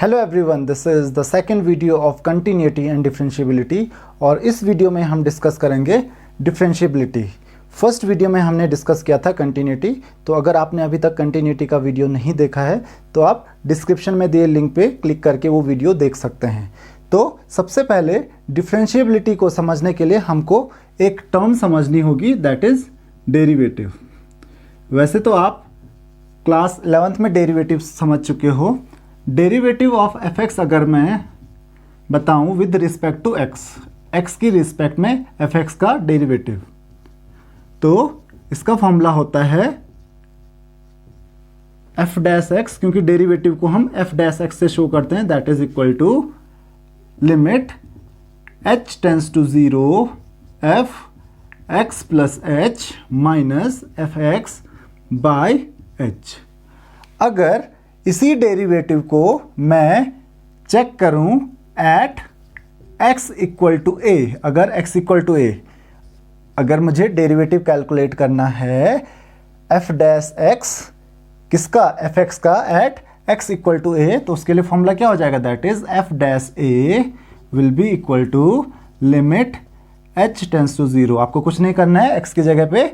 Hello everyone, this is the second video of continuity and differentiability. और इस video में हम डिस्कस करेंगे डिफरेंशिएबिलिटी। फर्स्ट वीडियो में हमने डिस्कस किया था कंटिन्यूटी, तो अगर आपने अभी तक कंटिन्यूटी का वीडियो नहीं देखा है तो आप डिस्क्रिप्शन में दिए लिंक पे क्लिक करके वो वीडियो देख सकते हैं। तो सबसे पहले डिफरेंशिएबिलिटी को समझने के लिए हमको एक टर्म समझनी होगी, दैट इज़ डेरिवेटिव। वैसे तो आप क्लास 11th में डेरिवेटिव समझ चुके हो। डेरिवेटिव ऑफ एफ एक्स अगर मैं बताऊं with respect to x, x की रिस्पेक्ट में एफ एक्स का डेरिवेटिव, तो इसका फॉर्मूला होता है एफ डैश एक्स, क्योंकि डेरिवेटिव को हम एफ डैश एक्स से शो करते हैं, that is equal to limit h tends to 0 f x plus h minus f x by h. अगर इसी डेरिवेटिव को मैं चेक करूं at x equal to a, अगर x इक्वल टू ए, अगर मुझे डेरिवेटिव कैलकुलेट करना है f डैश x किसका, एफ एक्स का at x equal to a, तो उसके लिए फॉर्मूला क्या हो जाएगा, that is f dash a will be equal to limit h tends to 0। आपको कुछ नहीं करना है, x की जगह पे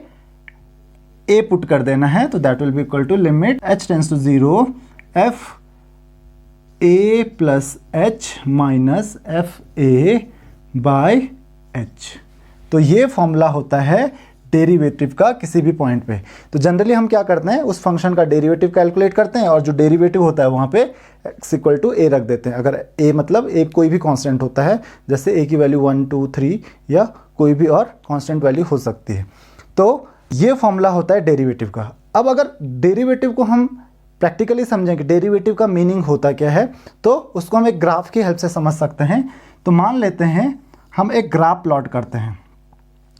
a पुट कर देना है, तो that will be equal to limit h tends to 0 f a plus h minus f a by h. तो ये फॉर्मूला होता है डेरिवेटिव का किसी भी पॉइंट पे। तो जनरली हम क्या करते हैं, उस फंक्शन का डेरिवेटिव कैलकुलेट करते हैं और जो डेरिवेटिव होता है वहाँ पे x इक्वल टू ए रख देते हैं। अगर a मतलब एक कोई भी कांस्टेंट होता है, जैसे a की वैल्यू 1 2 3 या कोई भी और कांस्टेंट वैल्यू हो सकती है, तो ये फॉर्मूला होता है डेरिवेटिव का। अब अगर डेरिवेटिव को हम प्रैक्टिकली समझेंगे, डेरिवेटिव का मीनिंग होता क्या है, तो उसको हम एक ग्राफ की हेल्प से समझ सकते हैं। तो मान लेते हैं हम एक ग्राफ प्लॉट करते हैं,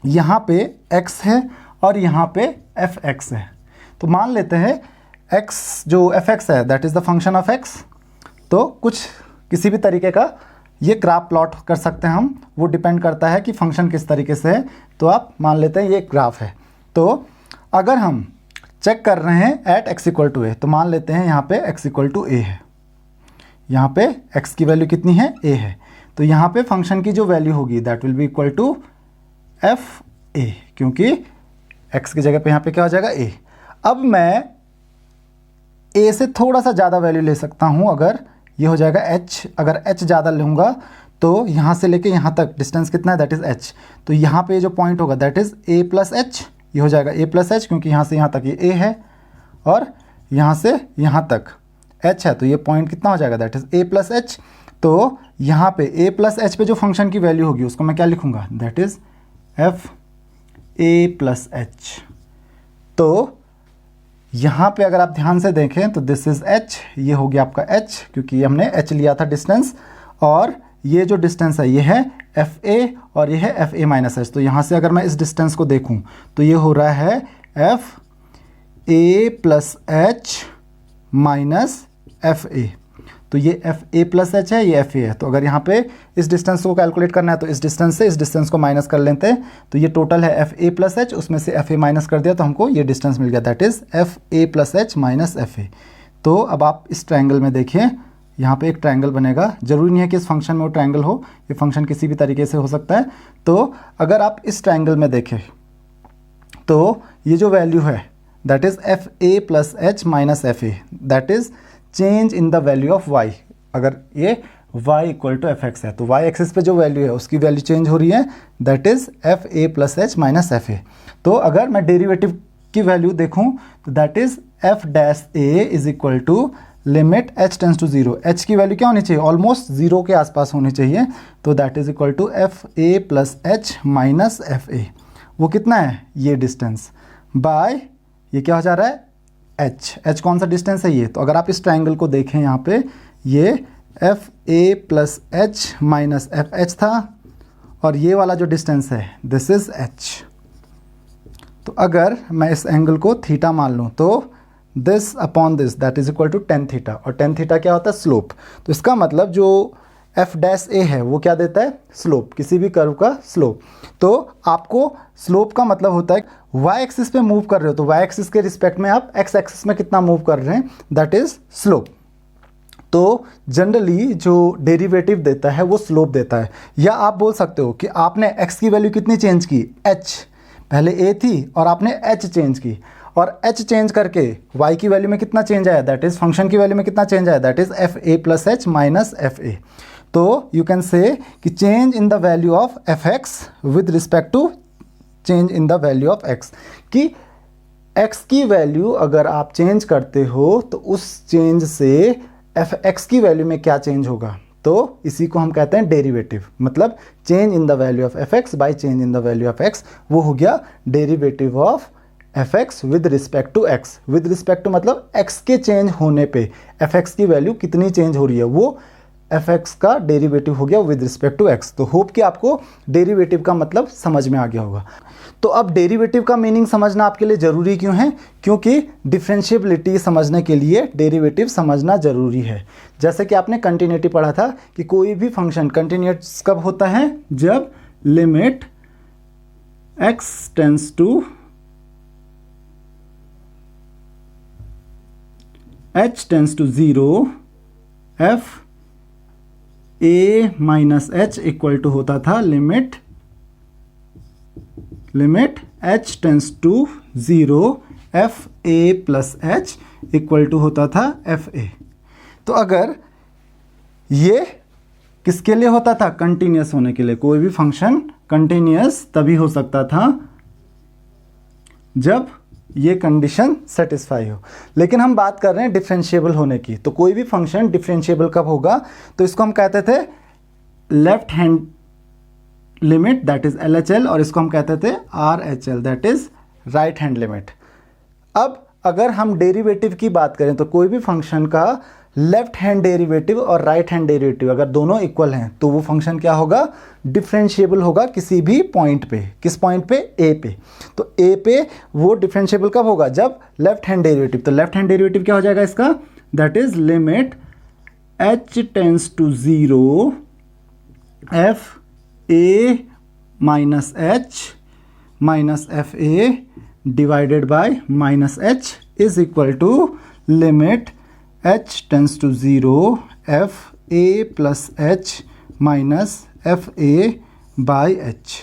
यहाँ पे x है और यहाँ पे एफ एक्स है। तो मान लेते हैं x जो एफ एक्स है that is the function of x। तो कुछ किसी भी तरीके का ये ग्राफ प्लॉट कर सकते हैं हम, वो डिपेंड करता है कि फंक्शन किस तरीके से है। तो आप मान लेते हैं ये ग्राफ है। तो अगर हम चेक कर रहे हैं eight x equal to a, तो मान लेते हैं यहाँ पे x इक्वल टू ए है, यहाँ पे x की वैल्यू कितनी है, a है। तो यहाँ पे फंक्शन की जो वैल्यू होगी that will be equal to f a, क्योंकि x की जगह पे यहाँ पे क्या हो जाएगा a। अब मैं a से थोड़ा सा ज़्यादा वैल्यू ले सकता हूँ, अगर ये हो जाएगा h। अगर h ज़्यादा लूँगा तो यहाँ से लेके यहाँ तक डिस्टेंस कितना है, दैट इज़ h। तो यहाँ पे जो पॉइंट होगा that is a plus H, ये हो जाएगा a प्लस एच, क्योंकि यहाँ से यहाँ तक ये a है और यहाँ से यहाँ तक h है, तो ये पॉइंट कितना हो जाएगा, that is a plus h. तो यहाँ पे a प्लस एच पे जो फंक्शन की वैल्यू होगी उसको मैं क्या लिखूँगा, that is f a plus h. तो यहाँ पे अगर आप ध्यान से देखें तो दिस इज़ h, ये हो गया आपका h, क्योंकि हमने h लिया था डिस्टेंस, और ये जो डिस्टेंस है ये है एफ ए और ये है एफ ए माइनस एच। तो यहाँ से अगर मैं इस डिस्टेंस को देखूँ तो ये हो रहा है F a plus h minus f a. तो ये एफ ए प्लस एच है, ये एफ ए है। तो अगर यहाँ पे इस डिस्टेंस को कैलकुलेट करना है तो इस डिस्टेंस से इस डिस्टेंस को माइनस कर लेते हैं, तो ये टोटल है एफ ए प्लस एच, उसमें से एफ ए माइनस कर दिया तो हमको ये डिस्टेंस मिल गया, that is f a plus h minus f a. तो अब आप इस ट्रायंगल में देखिए, यहाँ पे एक ट्रायंगल बनेगा। जरूरी नहीं है कि इस फंक्शन में वो ट्रायंगल हो, ये फंक्शन किसी भी तरीके से हो सकता है। तो अगर आप इस ट्रायंगल में देखें तो ये जो वैल्यू है that is f a plus h minus f a, that is change in the value of y। अगर ये y equal to f x है तो y एक्सिस पे जो वैल्यू है उसकी वैल्यू चेंज हो रही है, that is f a plus h minus f a. तो अगर मैं डेरिवेटिव की वैल्यू देखूँ तो that is f dash a is equal to limit h tends to 0। h की वैल्यू क्या होनी चाहिए, ऑलमोस्ट 0 के आसपास होनी चाहिए, तो that is equal to f a plus h minus f a. वो कितना है, ये डिस्टेंस बाय ये क्या हो जा रहा है, h कौन सा डिस्टेंस है ये। तो अगर आप इस ट्रायंगल को देखें यहाँ पे, ये F a plus h minus F H था और ये वाला जो डिस्टेंस है दिस इज h। तो अगर मैं इस एंगल को थीटा मान लूँ तो this upon this that is equal to tan theta, और टेन थीटा क्या होता है, स्लोप। तो इसका मतलब जो एफ डैश ए है वो क्या देता है, स्लोप, किसी भी कर्व का स्लोप। तो आपको स्लोप का मतलब होता है वाई एक्सिस पे मूव कर रहे हो तो वाई एक्सिस के रिस्पेक्ट में आप एक्स एक्सिस में कितना मूव कर रहे हैं, दैट इज स्लोप। तो जनरली जो डेरिवेटिव देता है वो स्लोप देता है। या आप बोल सकते हो कि आपने x की वैल्यू कितनी चेंज की, h, पहले a थी और आपने h चेंज की, और h चेंज करके y की वैल्यू में कितना चेंज आया, दैट इज फंक्शन की वैल्यू में कितना चेंज आया, that is fa plus h minus fa। तो यू कैन से कि change in the value of fx with respect to change in the value of x, कि x की value अगर आप चेंज करते हो तो उस चेंज से fx की वैल्यू में क्या चेंज होगा, तो इसी को हम कहते हैं डेरिवेटिव। मतलब change in the value of fx by change in the value of x, वो हो गया derivative of fx with respect to x। With respect to मतलब x के चेंज होने पे fx की वैल्यू कितनी चेंज हो रही है, वो fx का डेरिवेटिव हो गया विद रिस्पेक्ट टू x। तो होप कि आपको डेरिवेटिव का मतलब समझ में आ गया होगा। तो अब डेरिवेटिव का मीनिंग समझना आपके लिए ज़रूरी क्यों है, क्योंकि डिफरेंशिएबिलिटी समझने के लिए डेरिवेटिव समझना ज़रूरी है। जैसे कि आपने कंटिन्यूटी पढ़ा था कि कोई भी फंक्शन कंटिन्यूस कब होता है, जब limit x tends to h tends to 0 f a minus h equal to होता था limit h tends to 0 f a plus h equal to होता था f a। तो अगर ये किसके लिए होता था, कंटिन्यूस होने के लिए। कोई भी फंक्शन कंटिन्यूस तभी हो सकता था जब ये कंडीशन सेटिस्फाई हो। लेकिन हम बात कर रहे हैं डिफरेंशिएबल होने की। तो कोई भी फंक्शन डिफरेंशिएबल कब होगा, तो इसको हम कहते थे left hand limit, that is LHL, और इसको हम कहते थे RHL, that is right hand limit. अब अगर हम डेरिवेटिव की बात करें तो कोई भी फंक्शन का लेफ्ट हैंड डेरिवेटिव और राइट हैंड डेरिवेटिव अगर दोनों इक्वल हैं तो वो फंक्शन क्या होगा, डिफरेंशिएबल होगा किसी भी पॉइंट पे। किस पॉइंट पे, ए पे। तो ए पे वो डिफरेंशिएबल कब होगा, जब लेफ्ट हैंड डेरिवेटिव। तो लेफ्ट हैंड डेरिवेटिव क्या हो जाएगा इसका, that is limit h tends to 0 f a minus h minus f a divided by minus h is equal to limit h tends to 0 f a plus h minus f a by h।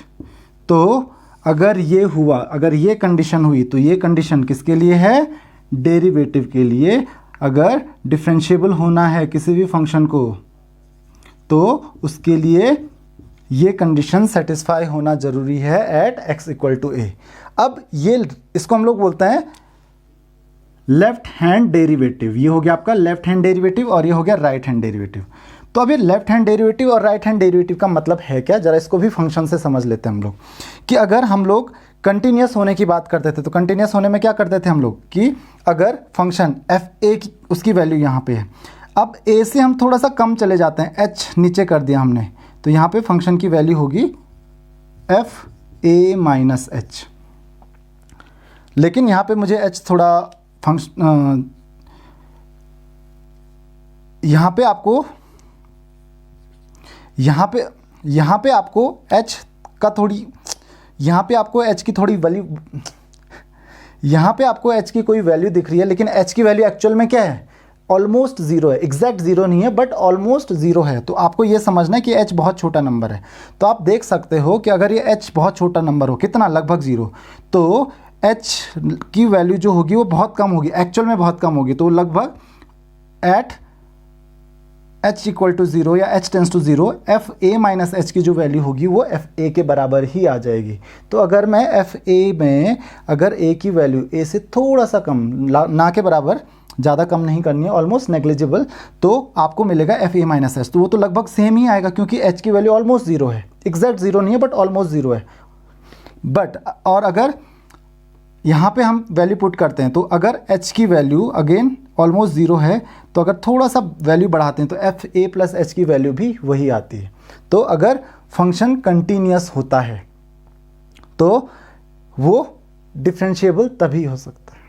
तो अगर ये हुआ, अगर ये condition हुई, तो ये condition किसके लिए है, डेरिवेटिव के लिए। अगर डिफरेंशिएबल होना है किसी भी फंक्शन को तो उसके लिए ये कंडीशन सेटिस्फाई होना ज़रूरी है at x equal to a। अब ये इसको हम लोग बोलते हैं लेफ्ट हैंड डेरिवेटिव। ये हो गया आपका लेफ्ट हैंड डेरिवेटिव और ये हो गया राइट हैंड डेरिवेटिव। तो अब ये लेफ्ट हैंड डेरिवेटिव और राइट हैंड डेरिवेटिव का मतलब है क्या, जरा इसको भी फंक्शन से समझ लेते हैं हम लोग। कि अगर हम लोग कंटिन्यूस होने की बात करते थे तो कंटिन्यूस होने में क्या करते थे हम लोग कि अगर फंक्शन एफ ए की उसकी वैल्यू यहाँ पे है, अब ए से हम थोड़ा सा कम चले जाते हैं, एच नीचे कर दिया हमने, तो यहाँ पे फंक्शन की वैल्यू होगी एफ ए माइनस एच। लेकिन यहाँ पे मुझे एच थोड़ा फंक्शन यहाँ पे आपको एच का थोड़ी, यहाँ पे आपको एच की थोड़ी वैल्यू, यहाँ पे आपको एच की कोई वैल्यू दिख रही है, लेकिन एच की वैल्यू एक्चुअल में क्या है, ऑलमोस्ट ज़ीरो है। एग्जैक्ट ज़ीरो नहीं है बट ऑलमोस्ट ज़ीरो है। तो आपको ये समझना है कि एच बहुत छोटा नंबर है। तो आप देख सकते हो कि अगर ये एच बहुत छोटा नंबर हो, कितना, लगभग ज़ीरो, तो एच की वैल्यू जो होगी वो बहुत कम होगी, एक्चुअल में बहुत कम होगी। तो लगभग एट h इक्वल टू 0 या h tends to 0 f a minus h की जो वैल्यू होगी वो एफ ए के बराबर ही आ जाएगी। तो अगर मैं एफ ए में अगर ए की वैल्यू ए से थोड़ा सा कम, ना के बराबर, ज़्यादा कम नहीं करनी है, ऑलमोस्ट नेग्लिजिबल, तो आपको मिलेगा एफ ए माइनस एच। तो वो तो लगभग सेम ही आएगा क्योंकि एच की वैल्यू ऑलमोस्ट ज़ीरो है। एग्जैक्ट ज़ीरो नहीं है बट ऑलमोस्ट ज़ीरो है। बट और अगर यहाँ पे हम वैल्यू पुट करते हैं तो अगर h की वैल्यू अगेन ऑलमोस्ट ज़ीरो है, तो अगर थोड़ा सा वैल्यू बढ़ाते हैं तो एफ ए प्लस एच की वैल्यू भी वही आती है। तो अगर फंक्शन कंटिन्यूस होता है तो वो डिफरेंशिएबल तभी हो सकता है।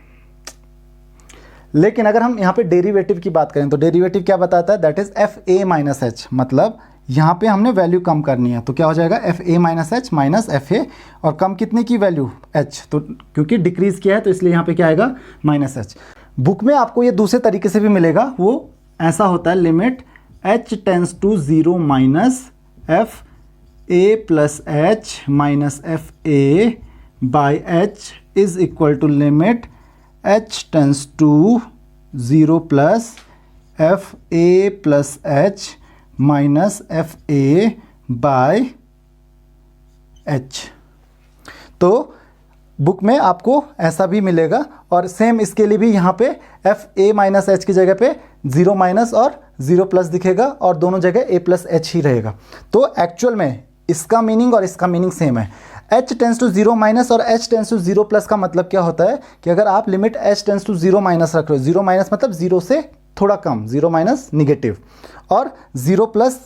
लेकिन अगर हम यहाँ पे डेरिवेटिव की बात करें तो डेरिवेटिव क्या बताता है, that is F a minus H. मतलब यहाँ पे हमने वैल्यू कम करनी है, तो क्या हो जाएगा, F a minus H minus f ए, और कम कितने की वैल्यू, एच। तो क्योंकि डिक्रीज किया है तो इसलिए यहाँ पे क्या आएगा, माइनस एच। बुक में आपको ये दूसरे तरीके से भी मिलेगा, वो ऐसा होता है limit h tends to 0 minus f a plus h minus f a by h is equal to limit h tends to 0 plus f a plus h minus f a by h. तो book में आपको ऐसा भी मिलेगा और same इसके लिए भी यहाँ पे एफ ए माइनस एच की जगह पे 0 माइनस और 0 प्लस दिखेगा और दोनों जगह ए प्लस एच ही रहेगा। तो एक्चुअल में इसका मीनिंग और इसका मीनिंग सेम है। h टेंस टू 0 माइनस और h टेंस टू 0 प्लस का मतलब क्या होता है कि अगर आप limit h tends to 0 minus रख रहे हो, 0 माइनस मतलब 0 से थोड़ा कम, 0 माइनस निगेटिव, और 0 प्लस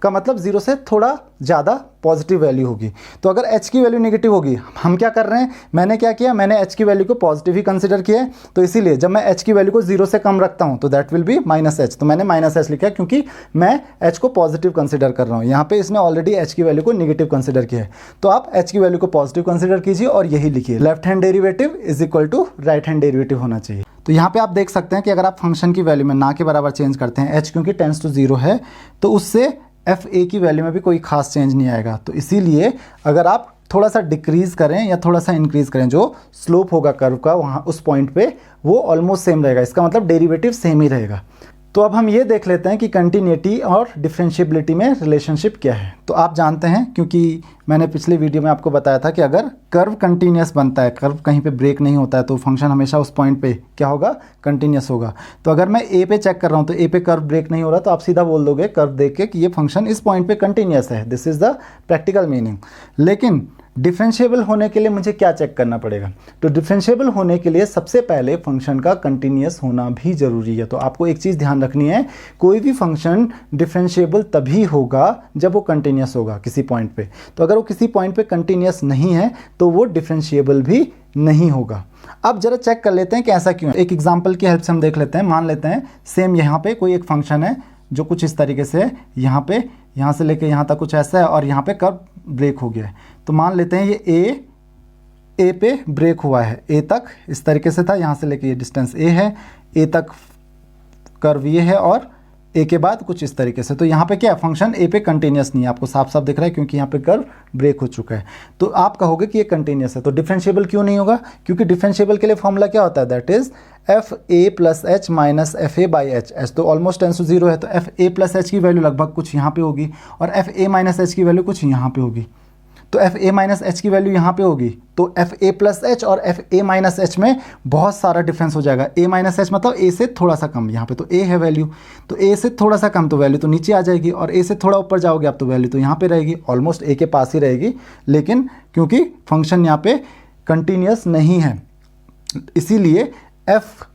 का मतलब 0 से थोड़ा ज़्यादा पॉजिटिव वैल्यू होगी। तो अगर h की वैल्यू नेगेटिव होगी, हम क्या कर रहे हैं, मैंने क्या किया, मैंने h की वैल्यू को पॉजिटिव ही कंसीडर किया है। तो इसीलिए जब मैं h की वैल्यू को 0 से कम रखता हूं तो that will B minus H. तो मैंने माइनस एच लिखा है क्योंकि मैं h को पॉजिटिव कंसीडर कर रहा हूं। यहाँ पे इसने ऑलरेडी h की वैल्यू को नेगेटिव कंसीडर किया है, तो आप h की वैल्यू को पॉजिटिव कंसीडर कीजिए और यही लिखिए, left hand derivative is equal to right hand derivative होना चाहिए। तो यहाँ पे आप देख सकते हैं कि अगर आप फंक्शन की वैल्यू में ना के बराबर चेंज करते हैं, h क्योंकि टेंस टू 0 है, तो उससे एफ ए की वैल्यू में भी कोई खास चेंज नहीं आएगा। तो इसीलिए अगर आप थोड़ा सा डिक्रीज़ करें या थोड़ा सा इंक्रीज़ करें, जो स्लोप होगा कर्व का वहाँ उस पॉइंट पे वो ऑलमोस्ट सेम रहेगा। इसका मतलब डेरिवेटिव सेम ही रहेगा। तो अब हम ये देख लेते हैं कि कंटिन्यूटी और डिफरेंशिएबिलिटी में रिलेशनशिप क्या है। तो आप जानते हैं, क्योंकि मैंने पिछले वीडियो में आपको बताया था कि अगर कर्व कंटिन्यूस बनता है, कर्व कहीं पे ब्रेक नहीं होता है, तो फंक्शन हमेशा उस पॉइंट पे क्या होगा, कंटिन्यूस होगा। तो अगर मैं ए पे चेक कर रहा हूँ तो ए पे कर्व ब्रेक नहीं हो रहा, तो आप सीधा बोल दोगे कर्व देख के कि ये फंक्शन इस पॉइंट पे कंटिन्यूस है। This is the practical meaning. लेकिन डिफरेंशिएबल होने के लिए मुझे क्या चेक करना पड़ेगा? तो डिफरेंशिएबल होने के लिए सबसे पहले फंक्शन का कंटिन्यूस होना भी ज़रूरी है। तो आपको एक चीज़ ध्यान रखनी है, कोई भी फंक्शन डिफरेंशिएबल तभी होगा जब वो कंटिन्यूस होगा किसी पॉइंट पे। तो अगर वो किसी पॉइंट पे कंटिन्यूस नहीं है तो वो डिफरेंशिएबल भी नहीं होगा। अब जरा चेक कर लेते हैं कि ऐसा क्यों है। एक एग्जाम्पल की हेल्प से हम देख लेते हैं। मान लेते हैं सेम यहाँ पे कोई एक फंक्शन है जो कुछ इस तरीके से है, यहाँ से लेके यहाँ तक कुछ ऐसा है और यहाँ पे कर्व ब्रेक हो गया है। तो मान लेते हैं ये ए पे ब्रेक हुआ है, ए तक इस तरीके से था, यहाँ से लेके ये डिस्टेंस ए है, ए तक कर्व ये है और ए के बाद कुछ इस तरीके से। तो यहाँ पे क्या फंक्शन ए पे कंटिन्यूस नहीं है, आपको साफ साफ दिख रहा है क्योंकि यहाँ पे कर्व ब्रेक हो चुका है। तो आप कहोगे कि ये कंटिन्यूस है। तो डिफरेंशिएबल क्यों नहीं होगा? क्योंकि डिफरेंशिएबल के लिए फॉर्मूला क्या होता है, that is F a plus h minus f a by H. H तो ऑलमोस्ट टेंस टू 0 है, तो एफ ए प्लस एच की वैल्यू लगभग कुछ यहाँ पे होगी और एफ ए माइनस एच की वैल्यू कुछ यहाँ पे होगी। तो एफ ए माइनस एच की वैल्यू यहाँ पे होगी, तो एफ ए प्लस एच और एफ ए माइनस एच में बहुत सारा डिफरेंस हो जाएगा। ए माइनस एच मतलब ए से थोड़ा सा कम, यहाँ पे तो ए है वैल्यू, तो ए से थोड़ा सा कम तो वैल्यू तो नीचे आ जाएगी, और ए से थोड़ा ऊपर जाओगे आप तो वैल्यू तो यहाँ पे रहेगी, ऑलमोस्ट ए के पास ही रहेगी। लेकिन क्योंकि फंक्शन यहाँ पे कंटिन्यूस नहीं है, इसीलिए एफ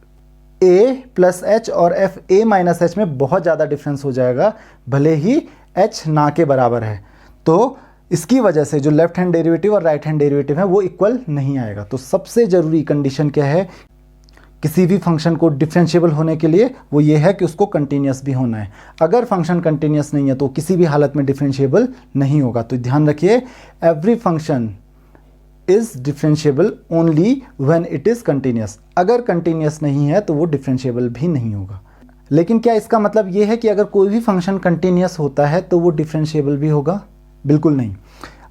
ए प्लस एच और एफ ए माइनस एच में बहुत ज़्यादा डिफरेंस हो जाएगा, भले ही एच ना के बराबर है। तो इसकी वजह से जो लेफ्ट हैंड डेरिवेटिव और राइट हैंड डेरिवेटिव है वो इक्वल नहीं आएगा। तो सबसे ज़रूरी कंडीशन क्या है किसी भी फंक्शन को डिफरेंशिएबल होने के लिए, वो ये है कि उसको कंटिन्यूस भी होना है। अगर फंक्शन कंटिन्यूस नहीं है तो किसी भी हालत में डिफरेंशिएबल नहीं होगा। तो ध्यान रखिए, every function is differentiable only when it is continuous. अगर कंटिन्यूस नहीं है तो वो डिफरेंशिएबल भी नहीं होगा। लेकिन क्या इसका मतलब ये है कि अगर कोई भी फंक्शन कंटिन्यूस होता है तो वो डिफरेंशिएबल भी होगा? बिल्कुल नहीं।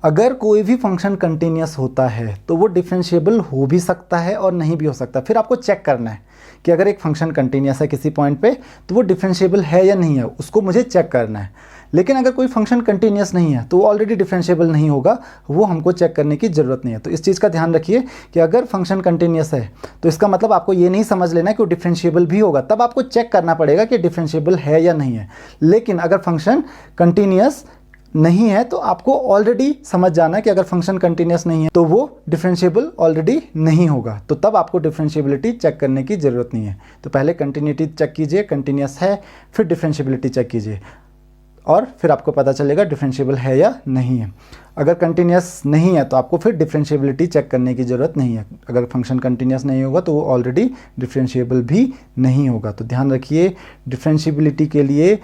अगर कोई भी फंक्शन कंटिन्यूस होता है तो वो डिफरेंशिएबल हो भी सकता है और नहीं भी हो सकता। फिर आपको चेक करना है कि अगर एक फंक्शन कंटिन्यूस है किसी पॉइंट पे तो वो डिफरेंशिएबल है या नहीं है, उसको मुझे चेक करना है। लेकिन अगर कोई फंक्शन कंटिन्यूस नहीं है तो वो ऑलरेडी डिफरेंशिएबल नहीं होगा, वो हमको चेक करने की ज़रूरत नहीं है। तो इस चीज़ का ध्यान रखिए कि अगर फंक्शन कंटिन्यूस है तो इसका मतलब आपको ये नहीं समझ लेना कि वो डिफरेंशिएबल भी होगा, तब आपको चेक करना पड़ेगा कि डिफरेंशिएबल है या नहीं है। लेकिन अगर फंक्शन कंटिन्यूस नहीं है तो आपको ऑलरेडी समझ जाना कि अगर फंक्शन कंटिन्यूस नहीं है तो वो डिफरेंशिएबल ऑलरेडी नहीं होगा। तो तब आपको डिफरेंशिएबिलिटी चेक करने की ज़रूरत नहीं है। तो पहले कंटिन्यूटी चेक कीजिए, कंटिन्यूस है, फिर डिफरेंशिएबिलिटी चेक कीजिए और फिर आपको पता चलेगा डिफरेंशिएबल है या नहीं है। अगर कंटिन्यूस नहीं है तो आपको फिर डिफरेंशिएबिलिटी चेक करने की ज़रूरत नहीं है। अगर फंक्शन कंटिन्यूस नहीं होगा तो वो ऑलरेडी डिफरेंशिएबल भी नहीं होगा। तो ध्यान रखिए, डिफरेंशिएबिलिटी के लिए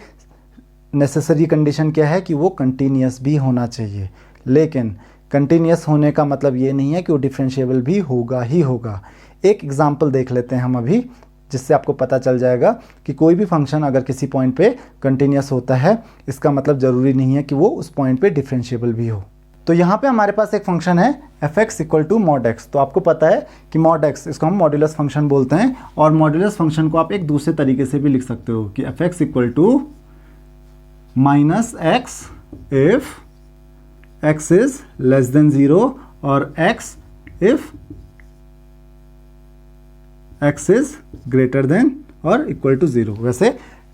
नेसेसरी कंडीशन क्या है कि वो कंटिन्यूस भी होना चाहिए। लेकिन कंटिन्यूस होने का मतलब ये नहीं है कि वो डिफरेंशिएबल भी होगा ही होगा। एक एग्जांपल देख लेते हैं हम अभी, जिससे आपको पता चल जाएगा कि कोई भी फंक्शन अगर किसी पॉइंट पे कंटिन्यूस होता है, इसका मतलब ज़रूरी नहीं है कि वो उस पॉइंट पे डिफरेंशिएबल भी हो। तो यहाँ पे हमारे पास एक फंक्शन है f(x) equal to mod x। तो आपको पता है कि मॉड x, इसको हम मॉड्यूलस फंक्शन बोलते हैं, और मॉड्यूलस फंक्शन को आप एक दूसरे तरीके से भी लिख सकते हो कि f(x) equal to -x if x is less than 0 और x if x is greater than और इक्वल टू 0। वैसे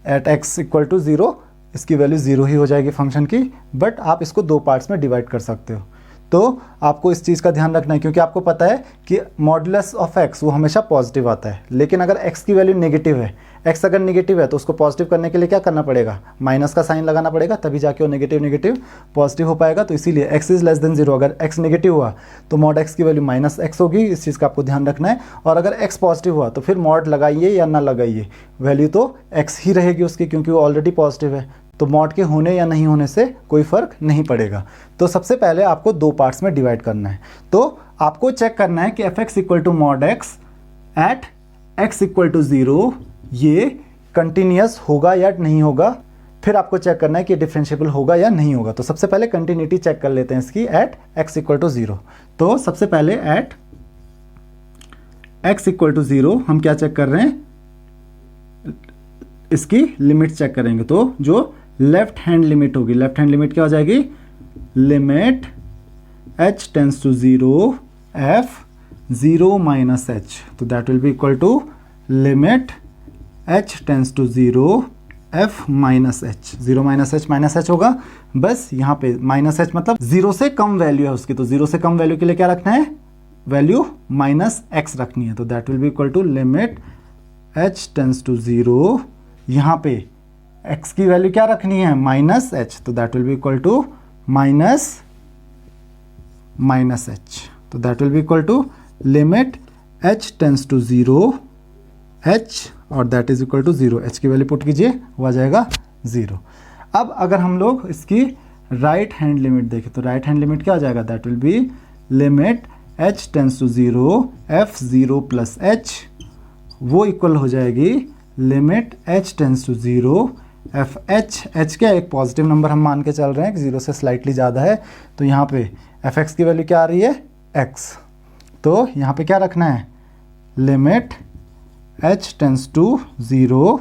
एट x इक्वल टू 0 इसकी वैल्यू 0 ही हो जाएगी फंक्शन की, बट आप इसको दो पार्ट्स में डिवाइड कर सकते हो। तो आपको इस चीज़ का ध्यान रखना है, क्योंकि आपको पता है कि मॉडुलस ऑफ x वो हमेशा पॉजिटिव आता है, लेकिन अगर x की वैल्यू नेगेटिव है, x अगर नेगेटिव है तो उसको पॉजिटिव करने के लिए क्या करना पड़ेगा, माइनस का साइन लगाना पड़ेगा, तभी जाके वो नेगेटिव पॉजिटिव हो पाएगा। तो इसीलिए x इज लेस देन 0, अगर x नेगेटिव हुआ तो मॉड x की वैल्यू -x होगी। इस चीज़ का आपको ध्यान रखना है। और अगर x पॉजिटिव हुआ तो फिर मॉड लगाइए या ना लगाइए, वैल्यू तो x ही रहेगी उसकी, क्योंकि वो ऑलरेडी पॉजिटिव है। तो मॉड के होने या नहीं होने से कोई फ़र्क नहीं पड़ेगा। तो सबसे पहले आपको दो पार्ट्स में डिवाइड करना है। तो आपको चेक करना है कि f(x) equal to mod x at x equal to 0 ये कंटिन्यूस होगा या नहीं होगा। फिर आपको चेक करना है कि डिफरेंशिएबल होगा या नहीं होगा। तो सबसे पहले कंटिन्यूटी चेक कर लेते हैं इसकी एट x इक्वल टू 0। तो सबसे पहले एट x इक्वल टू 0 हम क्या चेक कर रहे हैं, इसकी लिमिट चेक करेंगे। तो जो लेफ्ट हैंड लिमिट होगी, लेफ्ट हैंड लिमिट क्या हो जाएगी, limit h tends to 0 f 0 minus h। तो that will be equal to limit h tends to 0 f minus h। 0 minus h होगा, बस यहाँ पे माइनस h मतलब 0 से कम वैल्यू है उसकी। तो 0 से कम वैल्यू के लिए क्या रखना है, वैल्यू -x रखनी है। तो that will be equal to limit h tends to 0, यहाँ पे x की वैल्यू क्या रखनी है, -h। तो that will be equal to -h। तो that will be equal to limit h tends to 0 h और that is equal to 0। h की वैल्यू पुट कीजिए, वो आ जाएगा 0। अब अगर हम लोग इसकी राइट हैंड लिमिट देखें तो राइट हैंड लिमिट क्या हो जाएगा, that will be limit h tends to 0 f 0 plus h, वो इक्वल हो जाएगी limit h tends to 0 f h क्या एक पॉजिटिव नंबर हम मान के चल रहे हैं कि 0 से स्लाइटली ज़्यादा है। तो यहाँ पे एफ एक्स की वैल्यू क्या आ रही है, x। तो यहाँ पे क्या रखना है, limit h tends to 0,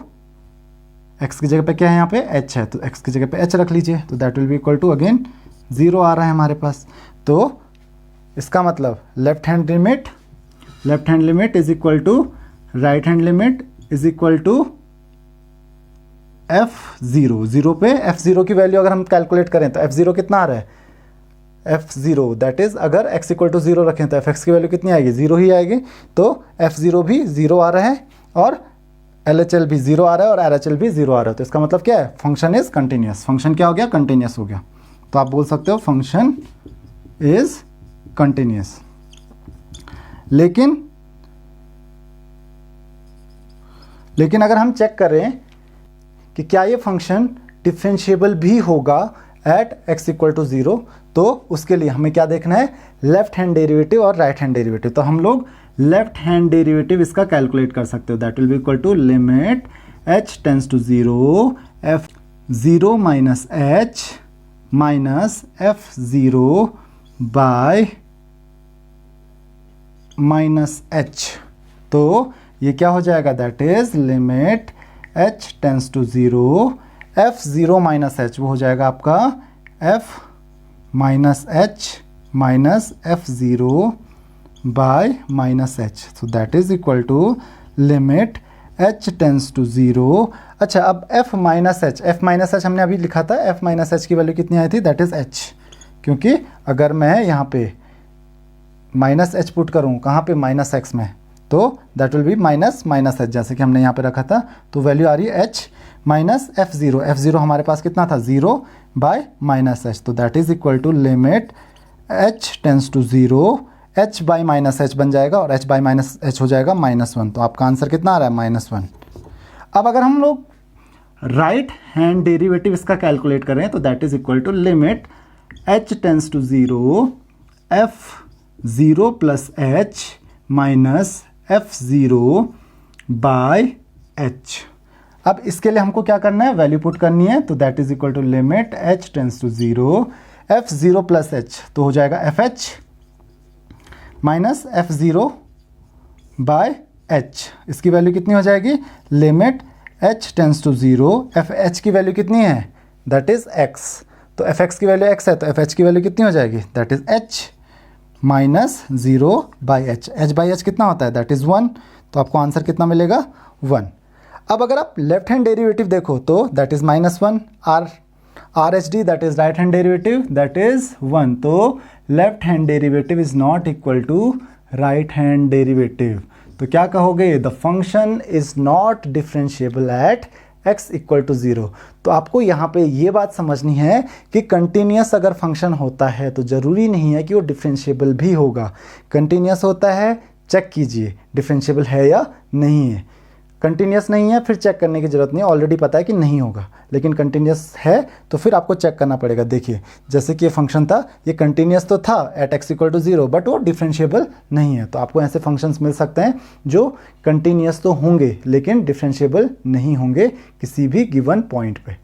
x की जगह पे क्या है, यहाँ पे h है, तो x की जगह पे h रख लीजिए। तो that will be equal to again 0 आ रहा है हमारे पास। तो इसका मतलब left hand limit is equal to right hand limit is equal to f0। 0 पे f0 की वैल्यू अगर हम कैलकुलेट करें तो f0 कितना आ रहा है, f0 दैट इज अगर x इक्वल टू 0 रखें तो fx की वैल्यू कितनी आएगी, 0 ही आएगी। तो f0 भी 0 आ रहा है और LHL भी 0 आ रहा है और RHL भी 0 आ रहा है। तो इसका मतलब क्या है, फंक्शन इज कंटिन्यूस। फंक्शन क्या हो गया, कंटिन्यूस हो गया। तो आप बोल सकते हो फंक्शन इज कंटिन्यूस। लेकिन अगर हम चेक करें कि क्या ये फंक्शन डिफरेंशिएबल भी होगा एट x इक्वल टू 0, तो उसके लिए हमें क्या देखना है, लेफ्ट हैंड डेरिवेटिव और राइट हैंड डेरिवेटिव। तो हम लोग लेफ्ट हैंड डेरिवेटिव इसका कैलकुलेट कर सकते हो। That will be equal to limit h tends to 0 f 0 minus h minus f0 by minus h। तो ये क्या हो जाएगा, that is limit h tends to 0 f0 minus h, वो हो जाएगा आपका f minus h minus f0 by minus h। So that is equal to limit h tends to 0। अच्छा, अब f माइनस h हमने अभी लिखा था, f माइनस h की वैल्यू कितनी आई थी, दैट इज h। क्योंकि अगर मैं यहाँ पे माइनस h पुट करूँ कहाँ पे, माइनस x में, तो that will B minus h, जैसे कि हमने यहाँ पे रखा था। तो वैल्यू आ रही है h माइनस f0 हमारे पास कितना था, 0 बाय माइनस h। तो that is equal to limit h tends to 0 h by minus h बन जाएगा और h बाई माइनस h हो जाएगा -1। तो आपका आंसर कितना आ रहा है, -1। अब अगर हम लोग राइट हैंड डेरिवेटिव इसका कैलकुलेट करें तो that is equal to limit h tends to 0 f0 plus h minus f0 by h. अब इसके लिए हमको क्या करना है, वैल्यू पुट करनी है, तो that is equal to limit h tends to 0 f 0 plus h, तो हो जाएगा f h minus f 0 by h. इसकी वैल्यू कितनी हो जाएगी, limit h tends to 0, f h की वैल्यू कितनी है, दैट इज एक्स, तो एफ एक्स की वैल्यू एक्स है, तो एफ एच की वैल्यू कितनी हो जाएगी, that is h minus 0 by h by H कितना होता है, दैट इज 1, तो आपको आंसर कितना मिलेगा 1। अब अगर आप लेफ्ट हैंड डेरिवेटिव देखो तो that is -1, R H D that is right hand derivative that is 1, तो left hand derivative is not equal to right hand derivative, तो क्या कहोगे, the function is not differentiable at x equal to 0। तो आपको यहाँ पे ये बात समझनी है कि कंटिन्यूस अगर फंक्शन होता है तो ज़रूरी नहीं है कि वो डिफरेंशिएबल भी होगा। कंटिन्यूस होता है, चेक कीजिए डिफरेंशिएबल है या नहीं है। कंटिन्यूस नहीं है फिर चेक करने की ज़रूरत नहीं है, ऑलरेडी पता है कि नहीं होगा, लेकिन कंटिन्यूस है तो फिर आपको चेक करना पड़ेगा। देखिए जैसे कि ये फंक्शन था, ये कंटिन्यूस तो था at x equal to 0, but वो डिफरेंशिएबल नहीं है। तो आपको ऐसे फंक्शंस मिल सकते हैं जो कंटिन्यूस तो होंगे लेकिन डिफरेंशिएबल नहीं होंगे किसी भी गिवन पॉइंट पे।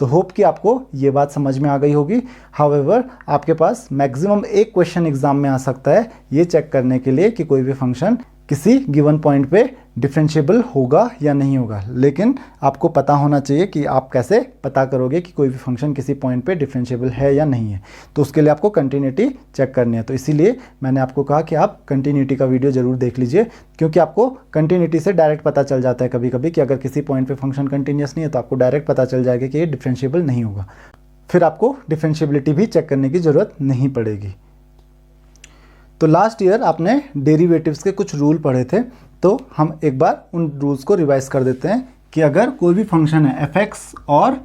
तो होप कि आपको ये बात समझ में आ गई होगी। हाउएवर आपके पास मैक्सिमम एक क्वेश्चन एग्जाम में आ सकता है ये चेक करने के लिए कि कोई भी फंक्शन किसी गिवन पॉइंट पे डिफरेंशिएबल होगा या नहीं होगा, लेकिन आपको पता होना चाहिए कि आप कैसे पता करोगे कि कोई भी फंक्शन किसी पॉइंट पे डिफरेंशिएबल है या नहीं है। तो उसके लिए आपको कंटिन्यूटी चेक करनी है, तो इसीलिए मैंने आपको कहा कि आप कंटिन्यूटी का वीडियो ज़रूर देख लीजिए, क्योंकि आपको कंटिन्यूटी से डायरेक्ट पता चल जाता है कभी कभी कि अगर किसी पॉइंट पर फंक्शन कंटिन्यूस नहीं है तो आपको डायरेक्ट पता चल जाएगा कि ये डिफरेंशिएबल नहीं होगा, फिर आपको डिफरेंशिएबिलिटी भी चेक करने की ज़रूरत नहीं पड़ेगी। तो लास्ट ईयर आपने डेरिवेटिव्स के कुछ रूल पढ़े थे, तो हम एक बार उन रूल्स को रिवाइज कर देते हैं कि अगर कोई भी फंक्शन है f(x) और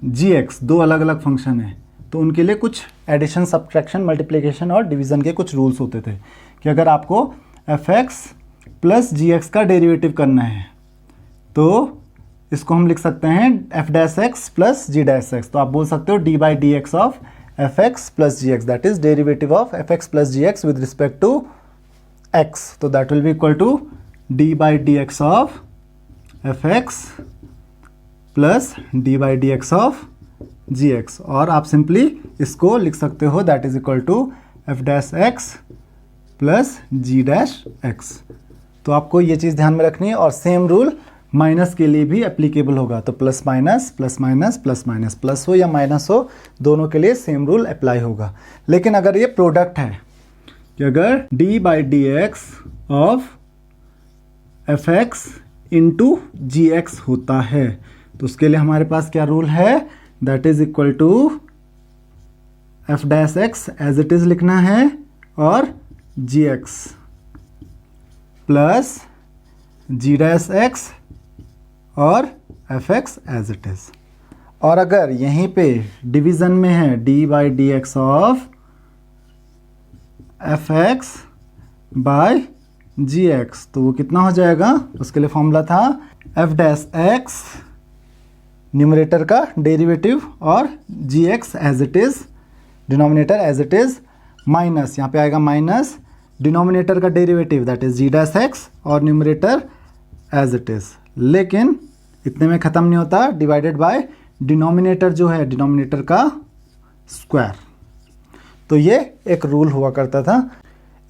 g(x), दो अलग अलग फंक्शन है, तो उनके लिए कुछ एडिशन, सब्ट्रैक्शन, मल्टीप्लिकेशन और डिवीज़न के कुछ रूल्स होते थे कि अगर आपको f(x) प्लस g(x) का डेरिवेटिव करना है तो इसको हम लिख सकते हैं f'(x) प्लस g'(x), तो आप बोल सकते हो d/dx of fx plus gx, that is derivative of fx plus gx with respect to x, तो that will be equal to d by dx of fx plus d by dx of gx, और आप simply इसको लिख सकते हो that is equal to f'(x) plus g'(x। तो आपको ये चीज़ ध्यान में रखनी है, और सेम रूल माइनस के लिए भी एप्लीकेबल होगा, तो plus minus plus minus plus minus, plus हो या माइनस हो दोनों के लिए सेम रूल अप्लाई होगा। लेकिन अगर ये प्रोडक्ट है कि अगर d by d x of f x into g x होता है तो उसके लिए हमारे पास क्या रूल है, that is equal to f'(x) as it is लिखना है और gx प्लस g'(x) और fx एज इट इज। और अगर यहीं पे डिवीजन में है d by d x of fx by gx, तो वो कितना हो जाएगा, उसके लिए फॉर्मूला था f'(x) न्यूमरेटर का डेरिवेटिव और gx as it is, denominator as it is, minus यहाँ पे आएगा माइनस डिनोमिनेटर का डेरिवेटिव दैट इज g'(x) और न्यूमरेटर एज इट इज। लेकिन इतने में ख़त्म नहीं होता, डिवाइडेड बाय डिनोमिनेटर जो है डिनोमिनेटर का स्क्वायर। तो ये एक रूल हुआ करता था।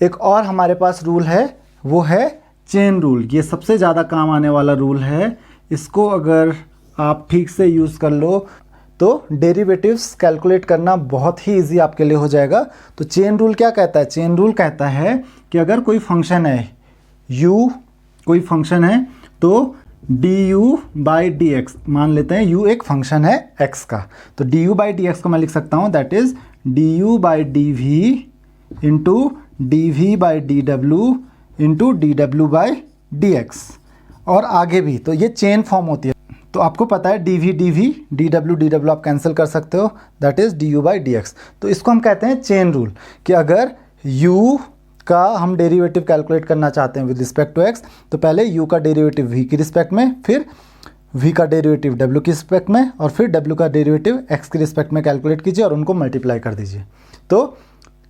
एक और हमारे पास रूल है, वो है चेन रूल। ये सबसे ज़्यादा काम आने वाला रूल है। इसको अगर आप ठीक से यूज़ कर लो तो डेरिवेटिव्स कैलकुलेट करना बहुत ही इजी आपके लिए हो जाएगा। तो चेन रूल क्या कहता है, चेन रूल कहता है कि अगर कोई फंक्शन है u, कोई फंक्शन है तो du बाई डी एक्स, मान लेते हैं u एक फंक्शन है x का, तो du बाई डी एक्स को मैं लिख सकता हूँ that is du by D we into D we by D W into D W by d x, और आगे भी। तो ये चेन फॉर्म होती है। तो आपको पता है डी वी डी डब्ल्यू आप कैंसिल कर सकते हो, that is D u by d x. तो इसको हम कहते हैं चेन रूल कि अगर u का हम डेरिवेटिव कैलकुलेट करना चाहते हैं विद रिस्पेक्ट टू x, तो पहले u का डेरिवेटिव v की रिस्पेक्ट में, फिर v का डेरिवेटिव w की रिस्पेक्ट में, और फिर w का डेरिवेटिव x की रिस्पेक्ट में कैलकुलेट कीजिए और उनको मल्टीप्लाई कर दीजिए। तो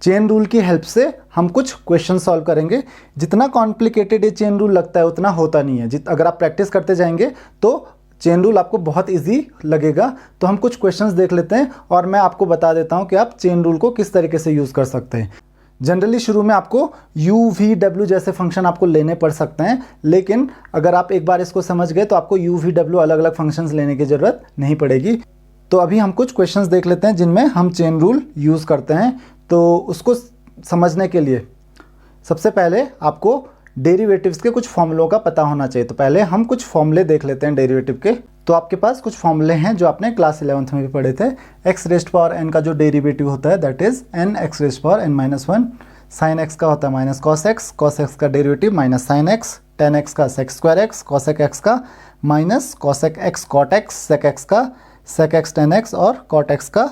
चेन रूल की हेल्प से हम कुछ क्वेश्चन सॉल्व करेंगे। जितना कॉम्प्लिकेटेड ये चेन रूल लगता है उतना होता नहीं है। अगर आप प्रैक्टिस करते जाएंगे तो चेन रूल आपको बहुत इजी लगेगा। तो हम कुछ क्वेश्चंस देख लेते हैं और मैं आपको बता देता हूं कि आप चेन रूल को किस तरीके से यूज़ कर सकते हैं। जनरली शुरू में आपको u, v, w जैसे फंक्शन आपको लेने पड़ सकते हैं, लेकिन अगर आप एक बार इसको समझ गए तो आपको u, v, w अलग अलग फंक्शंस लेने की ज़रूरत नहीं पड़ेगी। तो अभी हम कुछ क्वेश्चंस देख लेते हैं जिनमें हम चेन रूल यूज़ करते हैं। तो उसको समझने के लिए सबसे पहले आपको डेरिवेटिव्स के कुछ फॉर्मूलों का पता होना चाहिए। तो पहले हम कुछ फॉर्मूले देख लेते हैं डेरिवेटिव के। तो आपके पास कुछ फॉर्मूले हैं जो आपने क्लास 11th में भी पढ़े थे। x रेस्ट पावर n का जो डेरिवेटिव होता है that is n x rest power n minus 1, sine x का होता है माइनस cos x का derivative minus sine x, tan x का sec square x, cosec x का minus cosec x cot x, sec x का sec x tan x और cot x का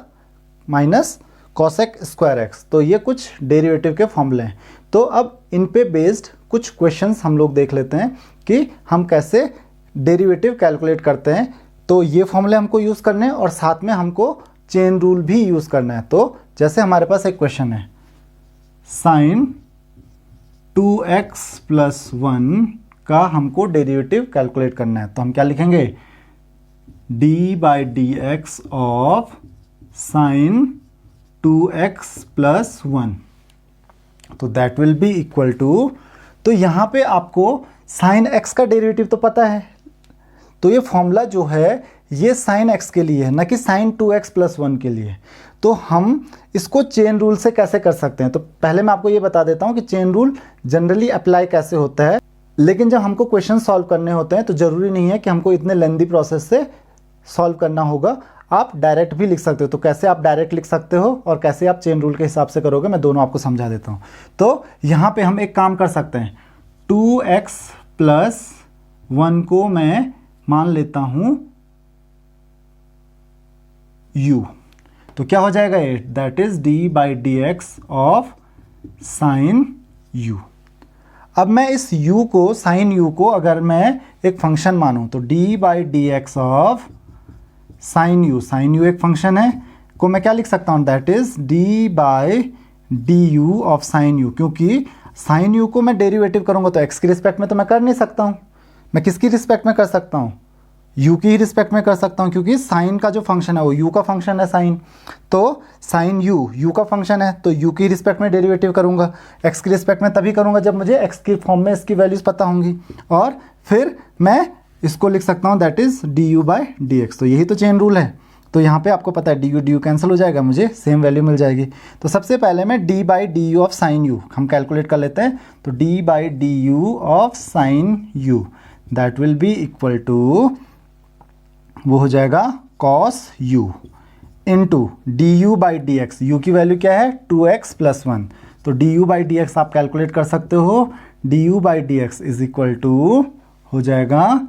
minus cosec square x। तो ये कुछ derivative के फॉर्मूले हैं। तो अब इन पे बेस्ड कुछ क्वेश्चंस हम लोग देख लेते हैं कि हम कैसे डेरिवेटिव कैलकुलेट करते हैं। तो ये फॉर्मूले हमको यूज़ करने हैं और साथ में हमको चेन रूल भी यूज़ करना है। तो जैसे हमारे पास एक क्वेश्चन है, साइन 2x प्लस 1 का हमको डेरिवेटिव कैलकुलेट करना है। तो हम क्या लिखेंगे, d by d x of sine 2x plus 1, तो that will be equal to, तो यहाँ पे आपको साइन x का डेरिवेटिव तो पता है, तो ये फॉर्मूला जो है ये साइन x के लिए है, ना कि साइन 2x प्लस 1 के लिए। तो हम इसको चेन रूल से कैसे कर सकते हैं, तो पहले मैं आपको ये बता देता हूँ कि चेन रूल जनरली अप्लाई कैसे होता है। लेकिन जब हमको क्वेश्चन सॉल्व करने होते हैं तो ज़रूरी नहीं है कि हमको इतने लेंदी प्रोसेस से सॉल्व करना होगा, आप डायरेक्ट भी लिख सकते हो। तो कैसे आप डायरेक्ट लिख सकते हो और कैसे आप चेन रूल के हिसाब से करोगे, मैं दोनों आपको समझा देता हूँ। तो यहाँ पे हम एक काम कर सकते हैं, 2x प्लस 1 को मैं मान लेता हूँ u, तो क्या हो जाएगा ये, that is d by d x of sign u। अब मैं इस u को, साइन u को अगर मैं एक फंक्शन मानूं तो d by d x of sign u एक फंक्शन है, को मैं क्या लिख सकता हूँ, that is d by d u of sign u। क्योंकि साइन u को मैं डेरिवेटिव करूंगा तो x की रिस्पेक्ट में तो मैं कर नहीं सकता हूँ, मैं किसकी रिस्पेक्ट में कर सकता हूँ, u की ही रिस्पेक्ट में कर सकता हूँ, क्योंकि साइन का जो फंक्शन है वो u का फंक्शन है साइन। तो साइन u का फंक्शन है तो u की रिस्पेक्ट में डेरिवेटिव करूँगा, x की रिस्पेक्ट में तभी करूँगा जब मुझे x की फॉर्म में इसकी वैल्यूज़ पता होंगी, और फिर मैं इसको लिख सकता हूँ that is D u by d x. तो यही तो चेन रूल है। तो यहाँ पे आपको पता है डी यू कैंसिल हो जाएगा, मुझे सेम वैल्यू मिल जाएगी। तो सबसे पहले मैं d by d u of sine u हम कैलकुलेट कर लेते हैं। तो d by d u of sine u that will be equal to, वो हो जाएगा cos u into d u by d x. U की वैल्यू क्या है, 2x प्लस 1। तो d u by d x आप कैलकुलेट कर सकते हो, d u by d x is equal to हो जाएगा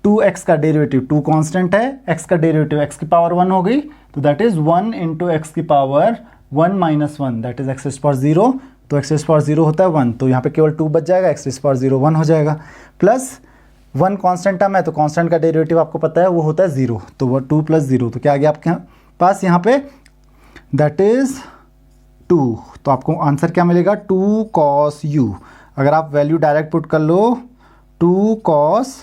2x का डेरिवेटिव, 2 कांस्टेंट है, x का डेरिवेटिव x की पावर 1 हो गई, तो दैट इज 1 इंटू एक्स की power 1 minus 1 that is x rays power 0। तो x रेज़ पावर 0 होता है 1, तो यहाँ पे केवल 2 बच जाएगा, x रेज़ पावर 0 1 हो जाएगा, प्लस 1 कांस्टेंट टर्म है तो कांस्टेंट का डेरिवेटिव आपको पता है वो होता है 0, तो वो 2 प्लस 0, तो क्या आ गया आपके पास यहाँ पे, दैट इज 2। तो आपको आंसर क्या मिलेगा, 2 cos u। अगर आप वैल्यू डायरेक्ट पुट कर लो, 2 cos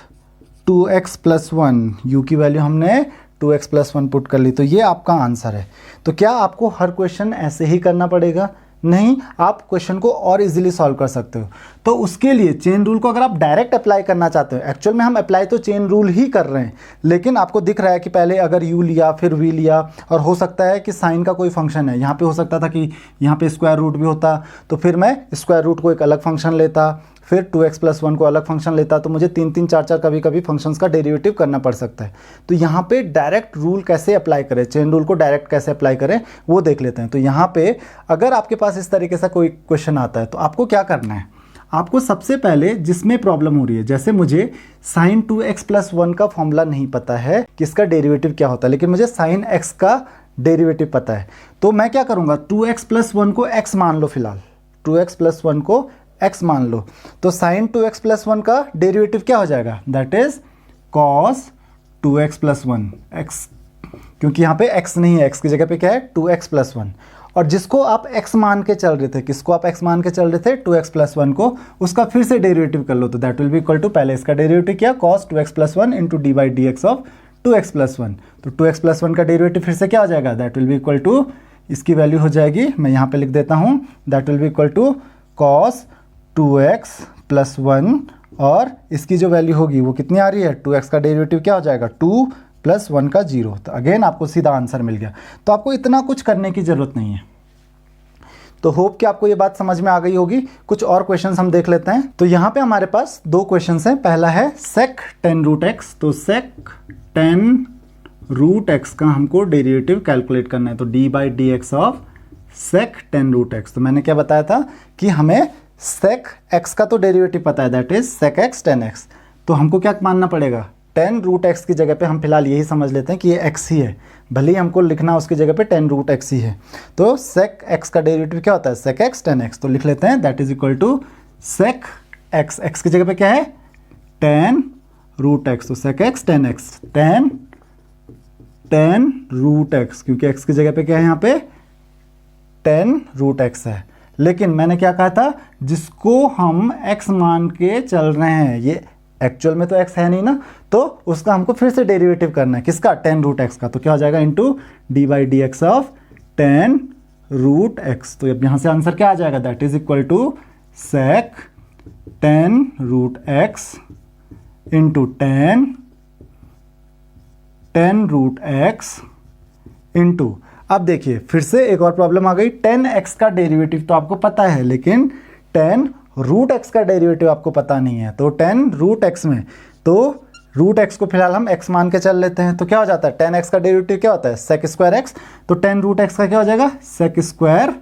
2x प्लस 1, u की वैल्यू हमने 2x प्लस 1 पुट कर ली, तो ये आपका आंसर है। तो क्या आपको हर क्वेश्चन ऐसे ही करना पड़ेगा, नहीं, आप क्वेश्चन को और इजीली सॉल्व कर सकते हो। तो उसके लिए चेन रूल को अगर आप डायरेक्ट अप्लाई करना चाहते हो, एक्चुअल में हम अप्लाई तो चेन रूल ही कर रहे हैं, लेकिन आपको दिख रहा है कि पहले अगर u लिया फिर v लिया, और हो सकता है कि साइन का कोई फंक्शन है, यहाँ पे हो सकता था कि यहाँ पे स्क्वायर रूट भी होता, तो फिर मैं स्क्वायर रूट को एक अलग फंक्शन लेता, फिर 2x प्लस 1 को अलग फंक्शन लेता, तो मुझे 3-3 4-4 कभी कभी फंक्शंस का डेरिवेटिव करना पड़ सकता है। तो यहाँ पे डायरेक्ट रूल कैसे अप्लाई करें, चेन रूल को डायरेक्ट कैसे अप्लाई करें वो देख लेते हैं। तो यहाँ पे अगर आपके पास इस तरीके से कोई क्वेश्चन आता है तो आपको क्या करना है, आपको सबसे पहले जिसमें प्रॉब्लम हो रही है, जैसे मुझे साइन 2x प्लस 1 का फॉर्मूला नहीं पता है कि इसका डेरिवेटिव क्या होता है, लेकिन मुझे साइन x का डेरिवेटिव पता है, तो मैं क्या करूँगा, 2x प्लस 1 को x मान लो, फिलहाल 2x प्लस 1 को x मान लो, तो साइन 2x प्लस 1 का डेरिवेटिव क्या हो जाएगा, that is cos 2x plus 1 x, क्योंकि यहाँ पे x नहीं है, x की जगह पे क्या है 2x प्लस 1, और जिसको आप x मान के चल रहे थे, किसको आप x मान के चल रहे थे, 2x प्लस 1 को, उसका फिर से डेरिवेटिव कर लो। तो that will be equal to, पहले इसका डेरिवेटिव किया cos 2x plus 1 into d by d x of 2x plus 1। तो 2x प्लस 1 का डेरिवेटिव फिर से क्या हो जाएगा, that will be equal to, इसकी वैल्यू हो जाएगी, मैं यहाँ पे लिख देता हूँ, that will be equal to cos 2x plus 1, और इसकी जो वैल्यू होगी वो कितनी आ रही है, 2x का डेरिवेटिव क्या हो जाएगा, 2 प्लस 1 का 0। तो अगेन आपको सीधा आंसर मिल गया। तो आपको इतना कुछ करने की ज़रूरत नहीं है। तो होप कि आपको ये बात समझ में आ गई होगी। कुछ और क्वेश्चंस हम देख लेते हैं। तो यहाँ पे हमारे पास दो क्वेश्चंस हैं। पहला है sec 10 रूट एक्स। तो sec 10 रूट एक्स का हमको डेरिवेटिव कैलकुलेट करना है। तो d by d x of sec 10 root x. तो मैंने क्या बताया था कि हमें sec x का तो डेरिवेटिव पता है, that is sec x 10x। तो हमको क्या मानना पड़ेगा, 10 रूट एक्स की जगह पे हम फिलहाल यही समझ लेते हैं कि ये x ही है, भले ही हमको लिखना उसकी जगह पे 10 रूट एक्स ही है। तो sec x का डेरिवेटिव क्या होता है, sec x 10x। तो लिख लेते हैं that is equal to sec x, x की जगह पे क्या है 10 रूट एक्स। तो sec x 10x, 10 root x, क्योंकि x की जगह पे क्या है यहाँ पे 10 रूट एक्स है। लेकिन मैंने क्या कहा था, जिसको हम x मान के चल रहे हैं, ये एक्चुअल में तो x है नहीं ना, तो उसका हमको फिर से डेरिवेटिव करना है, किसका, 10 रूट एक्स का। तो क्या हो जाएगा, into d by d x of 10 root x. तो अब यहाँ से आंसर क्या आ जाएगा, that is equal to sec 10 root x into 10 root x into, अब देखिए फिर से एक और प्रॉब्लम आ गई। 10x का डेरिवेटिव तो आपको पता है, लेकिन 10 रूट एक्स का डेरिवेटिव आपको पता नहीं है। तो 10 रूट एक्स में, तो रूट एक्स को फिलहाल हम x मान के चल लेते हैं। तो क्या हो जाता है, 10x का डेरिवेटिव क्या होता है, sec स्क्वायर x। तो 10 रूट एक्स का क्या हो जाएगा, sec स्क्वायर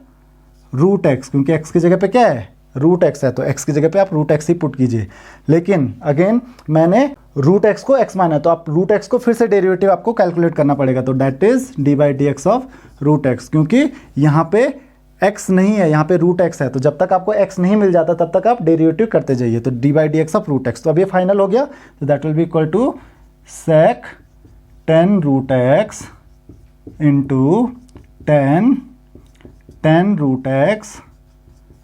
रूट एक्स, क्योंकि x की जगह पे क्या है, रूट एक्स है, तो x की जगह पे आप रूट एक्स ही पुट कीजिए। लेकिन अगेन मैंने रूट एक्स को x माना है, तो आप रूट एक्स को फिर से डेरिवेटिव आपको कैलकुलेट करना पड़ेगा। तो that is d by d x of root x, क्योंकि यहाँ पे x नहीं है, यहाँ पे रूट एक्स है। तो जब तक आपको x नहीं मिल जाता तब तक आप डेरिवेटिव करते जाइए। तो d by d x of root x. तो अब ये फाइनल हो गया। तो that will be equal to sec 10 root x into 10 root x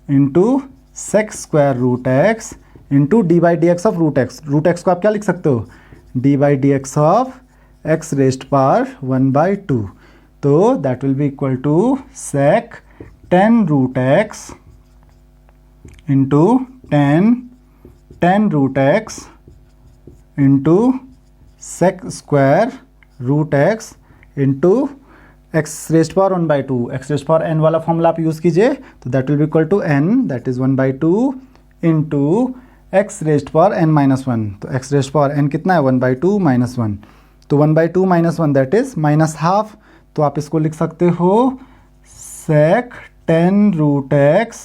into sec square root x into d by d x of root x. Root x को आप क्या लिख सकते हो, d by d x of x rest power 1/2। तो that will be equal to sec 10 root x into 10 root x into sec square root x into x rest power 1/2। X rest power n वाला formula आप use कीजिए। तो that will be equal to n, that is 1/2 into x rest power n-1। तो x raised power n कितना है, 1/2 minus 1। तो 1/2 minus 1 that is minus half. तो आप इसको लिख सकते हो sec 10 root x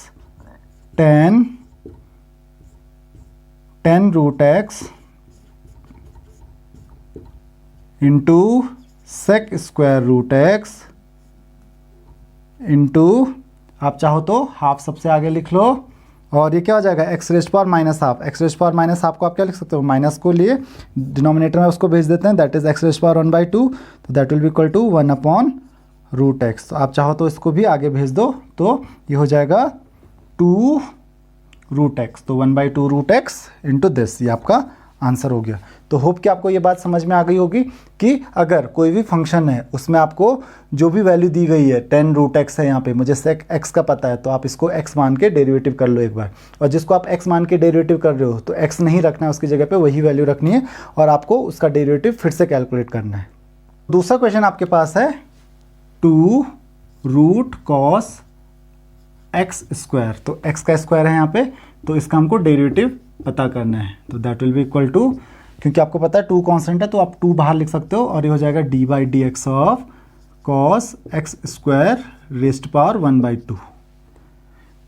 10 root x into sec square root x into, आप चाहो तो हाफ सबसे आगे लिख लो, और ये क्या हो जाएगा, x raised power minus half. X raised power minus half को आप क्या लिख सकते हो, माइनस को लिए डिनोमिनेटर में उसको भेज देते हैं, that is x rest power 1/2। तो that will be equal to 1/रूट एक्स। तो आप चाहो तो इसको भी आगे भेज दो, तो ये हो जाएगा 2 रूट एक्स। तो 1/2 रूट एक्स इंटू दिस, ये आपका आंसर हो गया। तो होप कि आपको ये बात समझ में आ गई होगी कि अगर कोई भी फंक्शन है उसमें आपको जो भी वैल्यू दी गई है, 10 रूट एक्स है यहाँ पे, मुझे sec x का पता है, तो आप इसको x मान के डेरिवेटिव कर लो एक बार। और जिसको आप x मान के डेरिवेटिव कर रहे हो तो x नहीं रखना है, उसकी जगह पे वही वैल्यू रखनी है और आपको उसका डेरिवेटिव फिर से कैलकुलेट करना है। दूसरा क्वेश्चन आपके पास है 2 रूट कॉस एक्स स्क्वायर। तो x का स्क्वायर है यहाँ पे, तो इसका हमको डेरिवेटिव पता करना है। तो that will be equal to, क्योंकि आपको पता है 2 कांस्टेंट है तो आप 2 बाहर लिख सकते हो, और ये हो जाएगा D by d x of cos x square rest power 1/2।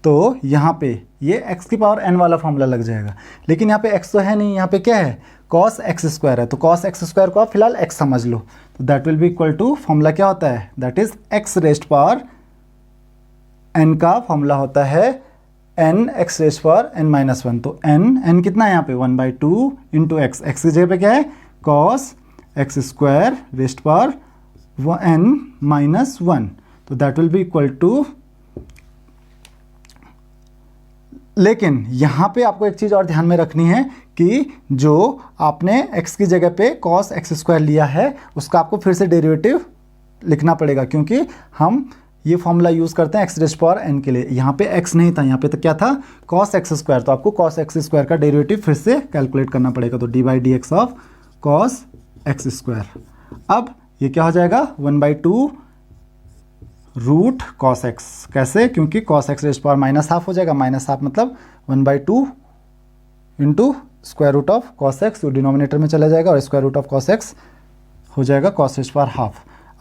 तो यहाँ पे ये x की पावर n वाला फॉर्मूला लग जाएगा, लेकिन यहाँ पे x तो है नहीं, यहाँ पे क्या है, कॉस एक्स स्क्वायर है। तो कॉस एक्स स्क्वायर को आप फिलहाल x समझ लो। तो that will be equal to, formula क्या होता है, that is x rest power n का फॉर्मूला होता है n x raised power n-1। तो n कितना है यहाँ पे, 1/2 इंटू एक्स। एक्स की जगह पे क्या है, cos x square rest power n-1। तो that will be equal to, लेकिन यहाँ पे आपको एक चीज़ और ध्यान में रखनी है कि जो आपने x की जगह पे cos x स्क्वायर लिया है उसका आपको फिर से डेरिवेटिव लिखना पड़ेगा, क्योंकि हम ये फॉर्मूला यूज़ करते हैं x रेज़ पावर n के लिए। यहाँ पे x नहीं था, यहाँ पे तो क्या था cos x स्क्वायर, तो आपको cos x स्क्वायर का डेरिवेटिव फिर से कैलकुलेट करना पड़ेगा। तो d/dx of cos x square, अब ये क्या हो जाएगा 1/2 रूट cos x। कैसे? क्योंकि cos x रेज़ पावर -½ हो जाएगा, -½ मतलब 1/2 into square root of cos x, तो डिनोमिनेटर में चला जाएगा और square root of cos x हो जाएगा cos रेज़ पावर ½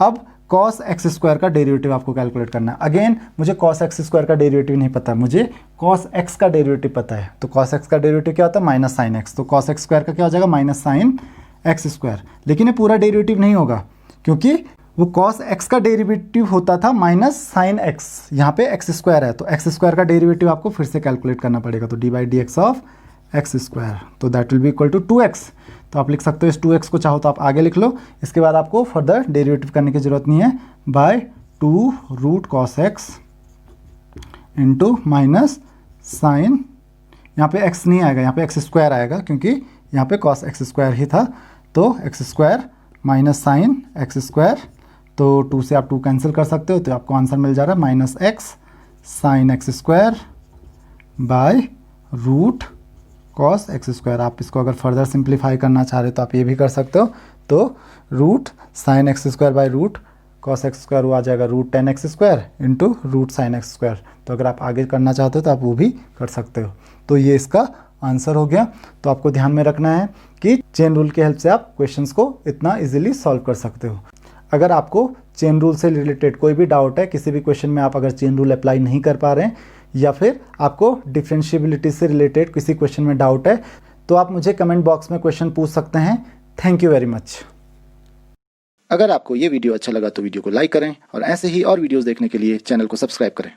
अब cos x स्क्वायर का डेरिवेटिव आपको कैलकुलेट करना है। अगेन मुझे cos x स्क्वायर का डेरिवेटिव नहीं पता, मुझे cos x का डेरिवेटिव पता है। तो cos x का डेरिवेटिव क्या होता है माइनस साइन x, तो cos x स्क्वायर का क्या हो जाएगा माइनस साइन x स्क्वायर। लेकिन ये पूरा डेरिवेटिव नहीं होगा, क्योंकि वो cos x का डेरिवेटिव होता था माइनस साइन x, यहाँ पे x स्क्वायर है, तो x स्क्वायर का डेरिवेटिव आपको फिर से कैलकुलेट करना पड़ेगा। तो d/dx ऑफ x स्क्वायर, तो that will be equal to 2x। तो आप लिख सकते हो इस 2x को, चाहो तो आप आगे लिख लो, इसके बाद आपको फर्दर डेरिवेटिव करने की ज़रूरत नहीं है, by 2 root cos x into minus sine, यहाँ पे x नहीं आएगा, यहाँ पे x स्क्वायर आएगा, क्योंकि यहाँ पे cos x स्क्वायर ही था, तो x square minus sine x square, तो 2 से आप 2 कैंसिल कर सकते हो, तो आपको आंसर मिल जा रहा है minus x sine x square by root cos x square. आप इसको अगर फर्दर सिंप्लीफाई करना चाह रहे हो तो आप ये भी कर सकते हो, तो root sine x square by root cos x square वो आ जाएगा root 10x square into root sine x square. तो अगर आप आगे करना चाहते हो तो आप वो भी कर सकते हो। तो ये इसका आंसर हो गया। तो आपको ध्यान में रखना है कि चेन रूल की हेल्प से आप क्वेश्चंस को इतना इजीली सॉल्व कर सकते हो। अगर आपको चेन रूल से रिलेटेड कोई भी डाउट है, किसी भी क्वेश्चन में आप अगर चेन रूल अप्लाई नहीं कर पा रहे हैं, या फिर आपको डिफरेंशिएबिलिटी से रिलेटेड किसी क्वेश्चन में डाउट है, तो आप मुझे कमेंट बॉक्स में क्वेश्चन पूछ सकते हैं। Thank you very much. अगर आपको ये वीडियो अच्छा लगा तो वीडियो को लाइक करें और ऐसे ही और वीडियोस देखने के लिए चैनल को सब्सक्राइब करें।